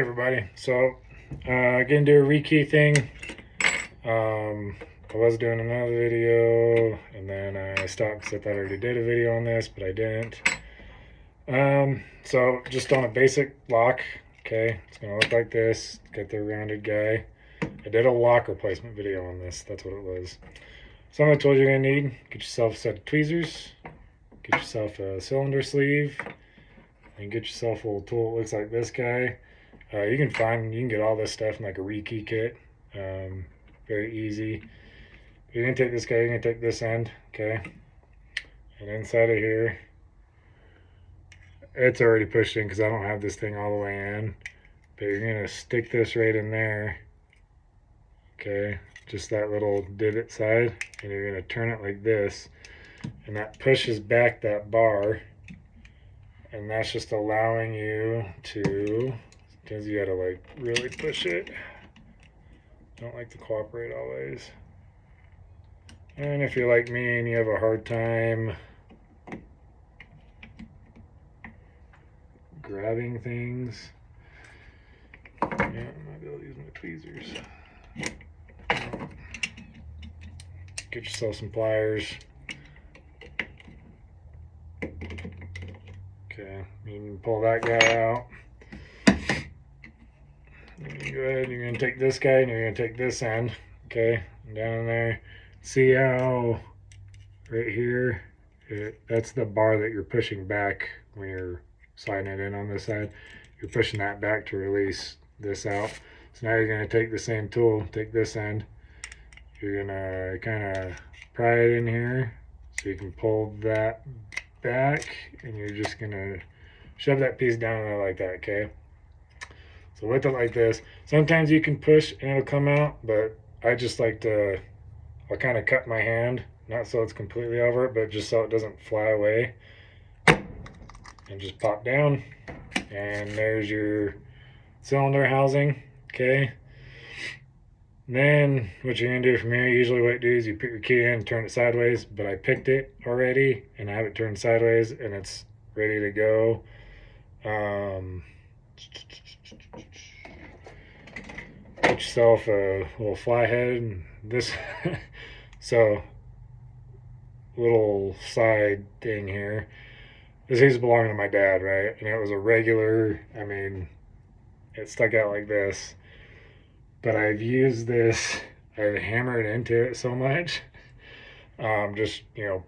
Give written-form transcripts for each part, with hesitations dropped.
Everybody, so gonna do a rekey thing. I was doing another video and then I stopped because I thought I already did a video on this, but I didn't. So just on a basic lock, okay, it's gonna look like this. Got the rounded guy. I did a lock replacement video on this, that's what it was. Some of the tools you're gonna need: get yourself a set of tweezers, get yourself a cylinder sleeve, and get yourself a little tool that looks like this guy. You can get all this stuff in like a rekey kit. Very easy. You're gonna take this guy, you're gonna take this end, okay? And inside of here, it's already pushed in because I don't have this thing all the way in. But you're gonna stick this right in there, okay? Just that little divot side, and you're gonna turn it like this, and that pushes back that bar, and that's just allowing you to. Because you gotta like really push it. Don't like to cooperate always. And if you're like me and you have a hard time grabbing things, yeah, I might be able to use my tweezers. Get yourself some pliers. Okay, you can pull that guy out. Go ahead, you're going to take this guy and you're going to take this end, okay, down in there. See how right here, that's the bar that you're pushing back when you're sliding it in on this side. You're pushing that back to release this out. So now you're going to take the same tool, take this end. You're going to kind of pry it in here so you can pull that back, and you're just going to shove that piece down there like that, okay? So with it like this, sometimes you can push and it'll come out, but I just like to, I'll kind of cut my hand, not so it's completely over it, but just so it doesn't fly away. And just pop down, and there's your cylinder housing, okay? And then what you're gonna do from here, usually what you do is you put your key in and turn it sideways, but I picked it already and I have it turned sideways and it's ready to go. Get yourself a little fly head and this so little side thing here. This used to belong to my dad, right? And it was a regular, I mean, it stuck out like this. But I've used this, I've hammered into it so much. Just, you know,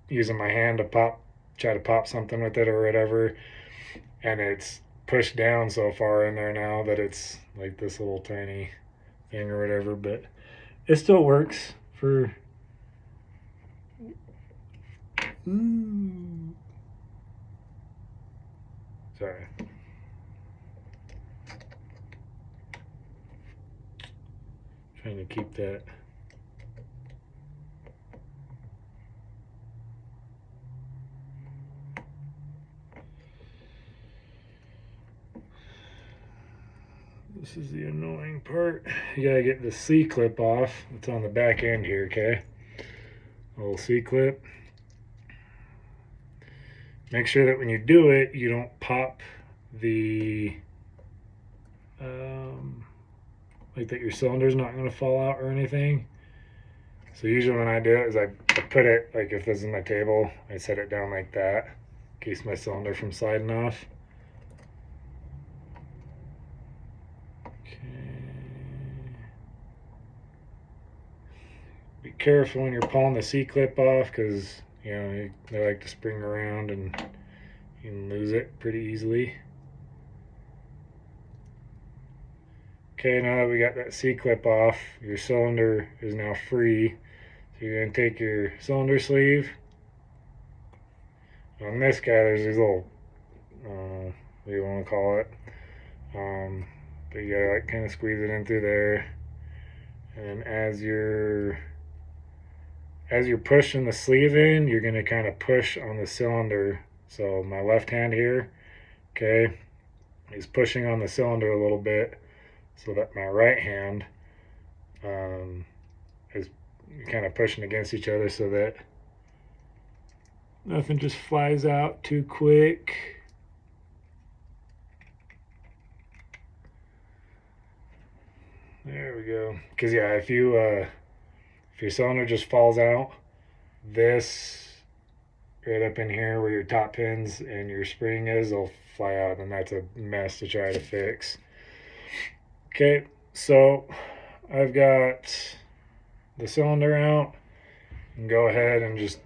using my hand to try to pop something with it or whatever. And it's pushed down so far in there now that it's like this little tiny thing or whatever, but it still works for sorry, trying to keep that. This is the annoying part. You gotta get the C-clip off. It's on the back end here, okay? A little C-clip. Make sure that when you do it, you don't pop the, like that your cylinder's not gonna fall out or anything. So usually when I do it is I put it, like if this is my table, I set it down like that, in case my cylinder from sliding off. Be careful when you're pulling the C-clip off because, you know, they like to spring around and you can lose it pretty easily. Okay, now that we got that C-clip off, your cylinder is now free. So you're going to take your cylinder sleeve. On this guy, there's these little, what do you want to call it? But you gotta like kind of squeeze it in through there. And as you're pushing the sleeve in, you're going to kind of push on the cylinder. So my left hand here, okay, is pushing on the cylinder a little bit so that my right hand is kind of pushing against each other so that nothing just flies out too quick. There we go. Because yeah, if your cylinder just falls out, this right up in here where your top pins and your spring is, they'll fly out, and that's a mess to try to fix. Okay, so I've got the cylinder out, and go ahead and just,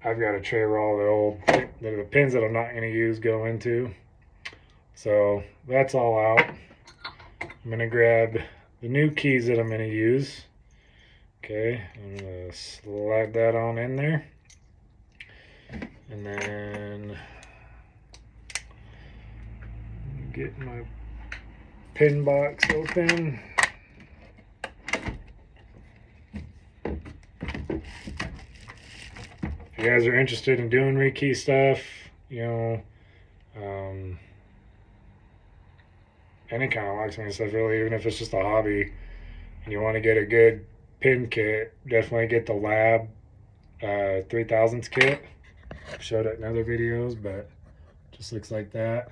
I've got a tray where all the pins that I'm not going to use go into. So that's all out. I'm going to grab the new keys that I'm going to use. Okay, I'm going to slide that on in there. And then get my pin box open. If you guys are interested in doing rekey stuff, you know, any kind of locksmith stuff really, even if it's just a hobby, and you want to get a good pin kit, definitely get the Lab 3000s kit. I've showed it in other videos, but it just looks like that.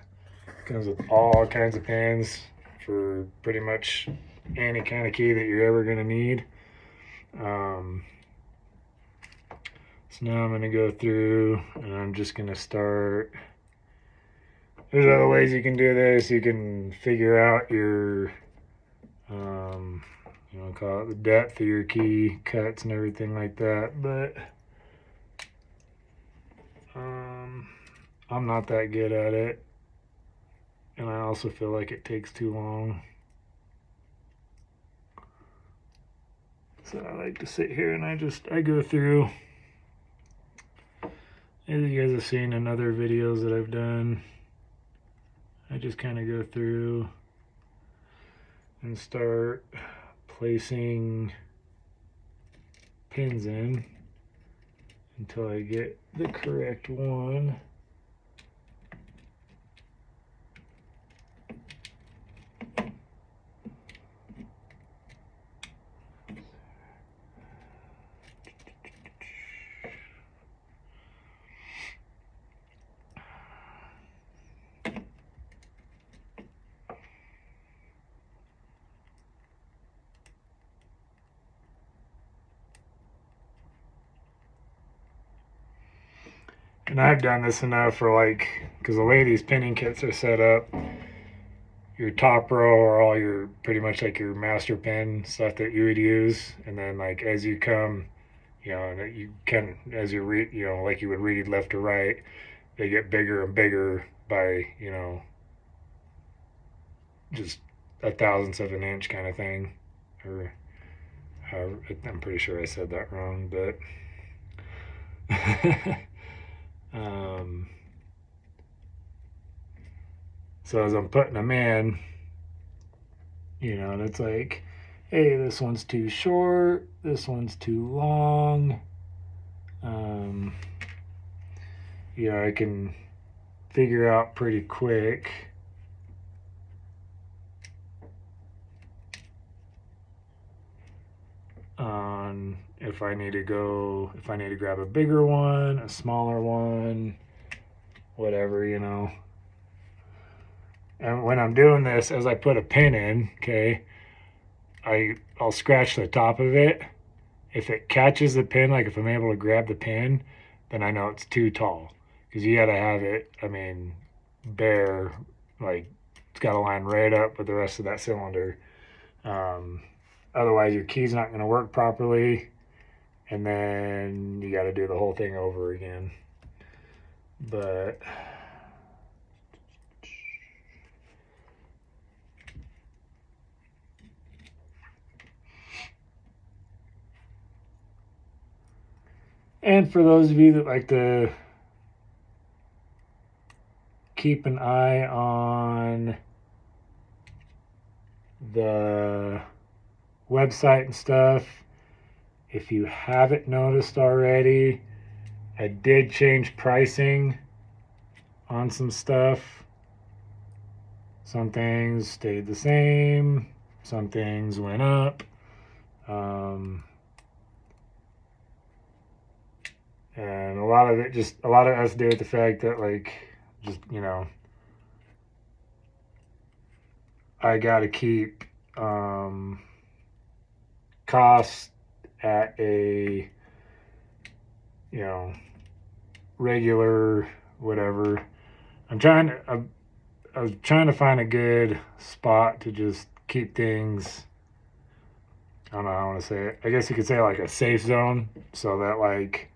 Comes with all kinds of pins for pretty much any kind of key that you're ever going to need. So now I'm going to go through and I'm just going to start. There's other ways you can do this. You can figure out your, call it the depth of your key cuts and everything like that. But I'm not that good at it. And I also feel like it takes too long. So I like to sit here and I go through. As you guys have seen in other videos that I've done, I just kind of go through and start placing pins in until I get the correct one. And I've done this enough for because the way these pinning kits are set up, your top row are all your pretty much like your master pin stuff that you would use, and then as you come, and you can as you read, like you would read left to right, they get bigger and bigger by just a thousandth of an inch kind of thing, or however. I'm pretty sure I said that wrong, but. So as I'm putting them in, and it's like, hey, this one's too short, this one's too long. I can figure out pretty quick on if I need to grab a bigger one, a smaller one, whatever, And when I'm doing this, as I put a pin in, okay, I'll scratch the top of it. If it catches the pin, like if I'm able to grab the pin, then I know it's too tall. Because you got to have it, bare, like it's got to line right up with the rest of that cylinder. Otherwise, your key's not going to work properly, and then you got to do the whole thing over again. But and for those of you that like to keep an eye on the website and stuff, if you haven't noticed already, I did change pricing on some stuff. Some things stayed the same, some things went up. And a lot of it has to do with the fact that I got to keep costs at a, you know, regular whatever. I was trying to find a good spot to just keep things, I don't know how I want to say it. I guess you could say like a safe zone, so that like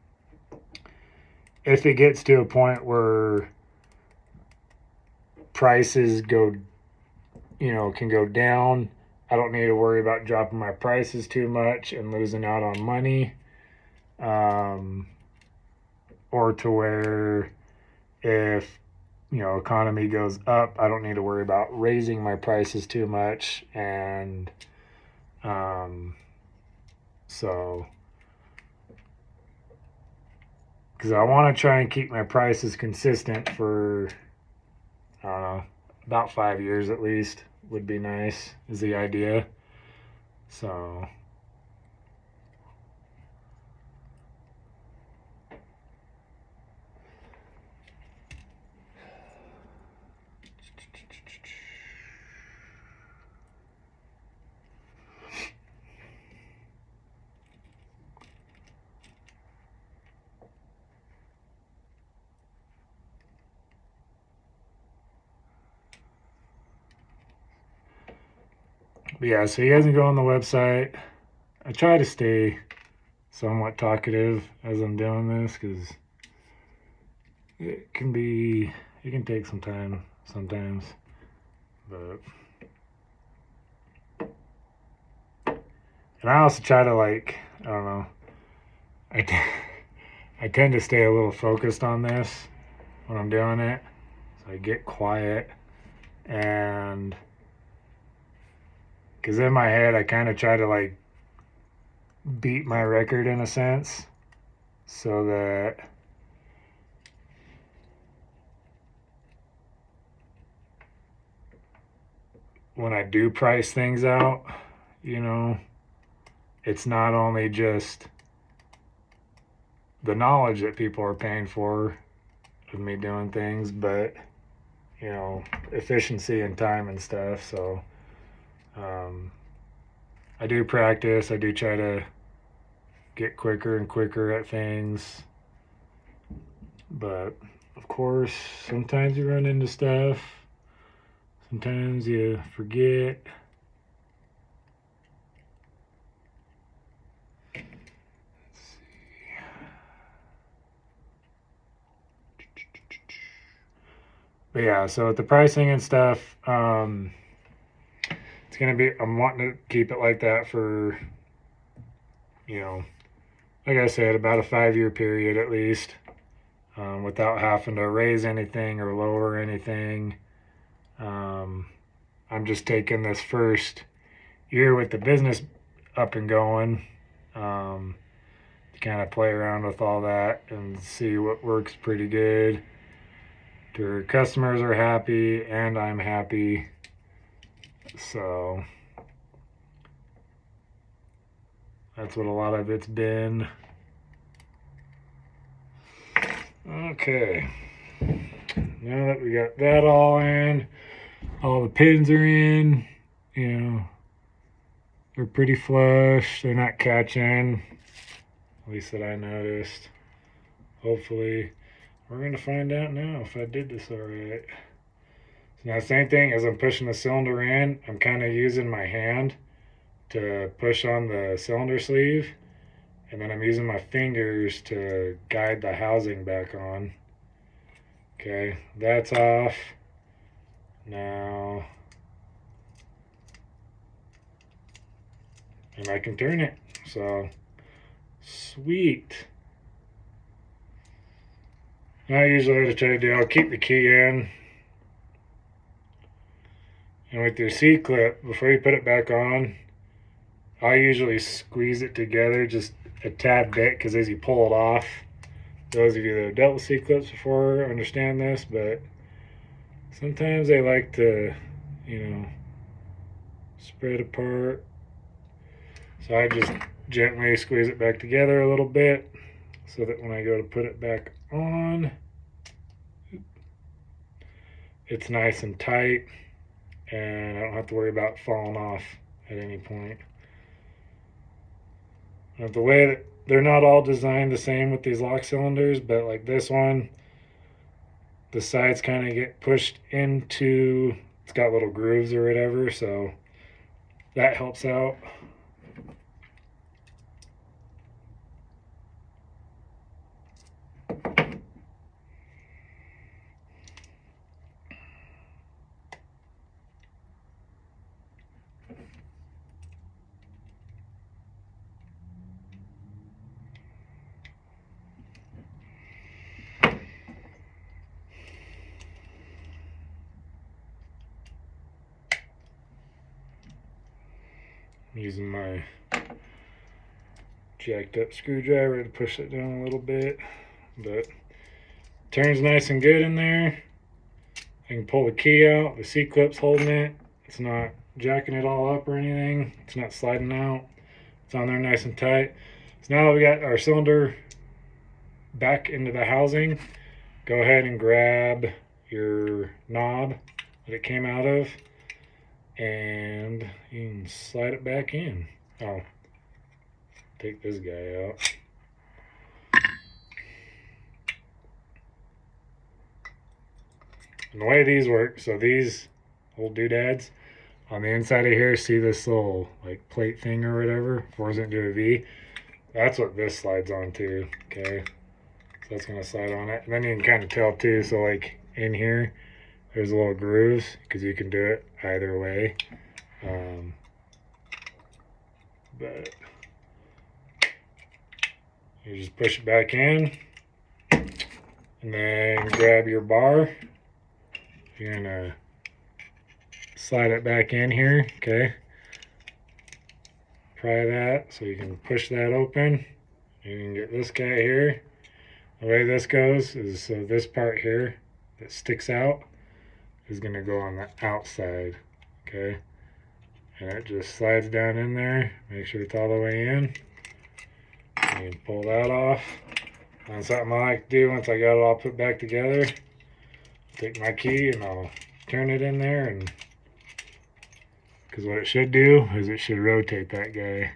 if it gets to a point where prices go, can go down, I don't need to worry about dropping my prices too much and losing out on money. Or to where if, economy goes up, I don't need to worry about raising my prices too much. And so, because I want to try and keep my prices consistent for, I don't know, about 5 years at least would be nice, is the idea. So, but yeah, so you guys can go on the website. I try to stay somewhat talkative as I'm doing this because it can take some time sometimes. But, and I also try to I don't know, I tend to stay a little focused on this when I'm doing it. So I get quiet, and because in my head I kind of try to beat my record in a sense, so that when I do price things out, it's not only just the knowledge that people are paying for of me doing things, but efficiency and time and stuff. So I do practice. I do try to get quicker and quicker at things, but of course sometimes you run into stuff, sometimes you forget. But yeah, so with the pricing and stuff, it's gonna be, I'm wanting to keep it like that for, like I said, about a 5-year period at least, without having to raise anything or lower anything. I'm just taking this first year with the business up and going, to kind of play around with all that and see what works pretty good. Your customers are happy and I'm happy. So that's what a lot of it's been. Okay, now that we got that all in, all the pins are in, they're pretty flush, they're not catching, at least that I noticed. Hopefully we're going to find out now if I did this all right. So now, same thing as I'm pushing the cylinder in, I'm kind of using my hand to push on the cylinder sleeve, and then I'm using my fingers to guide the housing back on. Okay, that's off. Now, and I can turn it. So, sweet. Now, usually what I try to do, I'll keep the key in. And with your C-clip, before you put it back on, I usually squeeze it together just a tad bit, because as you pull it off, those of you that have dealt with C-clips before understand this, but sometimes they like to, spread apart. So I just gently squeeze it back together a little bit so that when I go to put it back on, it's nice and tight. and I don't have to worry about falling off at any point. Now, the way that they're not all designed the same with these lock cylinders, but like this one, the sides kind of get pushed into, it's got little grooves or whatever, so that helps out. I'm using my jacked up screwdriver to push it down a little bit, but turns nice and good in there. I can pull the key out, the C-clip's holding it, it's not jacking it all up or anything, it's not sliding out, it's on there nice and tight. So now that we got our cylinder back into the housing, go ahead and grab your knob that it came out of, and you can slide it back in. Oh, take this guy out. And the way these work, so these old doodads on the inside of here, see this little like plate thing or whatever, forms it into a V. That's what this slides onto. Okay, so that's gonna slide on it, and then you can kind of tell too. So like in here, there's little grooves because you can do it either way. But you just push it back in, and then grab your bar. You're gonna slide it back in here, okay? Pry that so you can push that open. You can get this guy here. The way this goes is so this part here that sticks out is gonna go on the outside, okay? And it just slides down in there. Make sure it's all the way in. You can pull that off. And something I like to do once I got it all put back together, take my key and I'll turn it in there, and because what it should do is it should rotate that guy.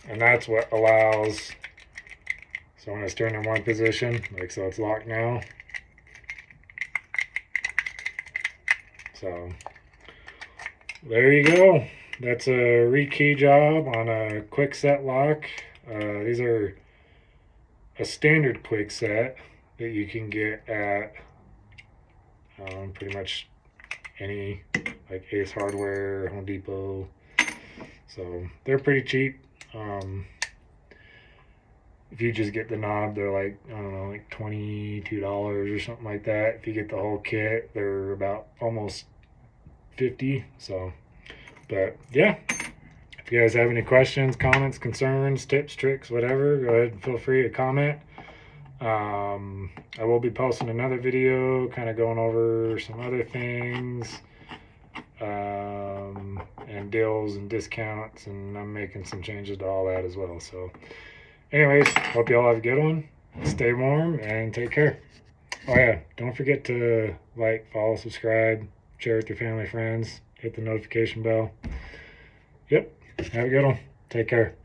And that's what allows, so when it's turned in one position, like so it's locked now. So there you go. That's a rekey job on a Kwikset lock. These are a standard Kwikset that you can get at pretty much any, like Ace Hardware, Home Depot. So they're pretty cheap. If you just get the knob, they're like, I don't know, like $22 or something like that. If you get the whole kit, they're about almost 50. So, but yeah, if you guys have any questions, comments, concerns, tips, tricks, whatever, go ahead and feel free to comment. I will be posting another video kind of going over some other things, and deals and discounts, and I'm making some changes to all that as well. So anyways, hope you all have a good one. Stay warm and take care. Oh yeah, don't forget to like, follow, subscribe, share with your family, friends, hit the notification bell. Yep, have a good one. Take care.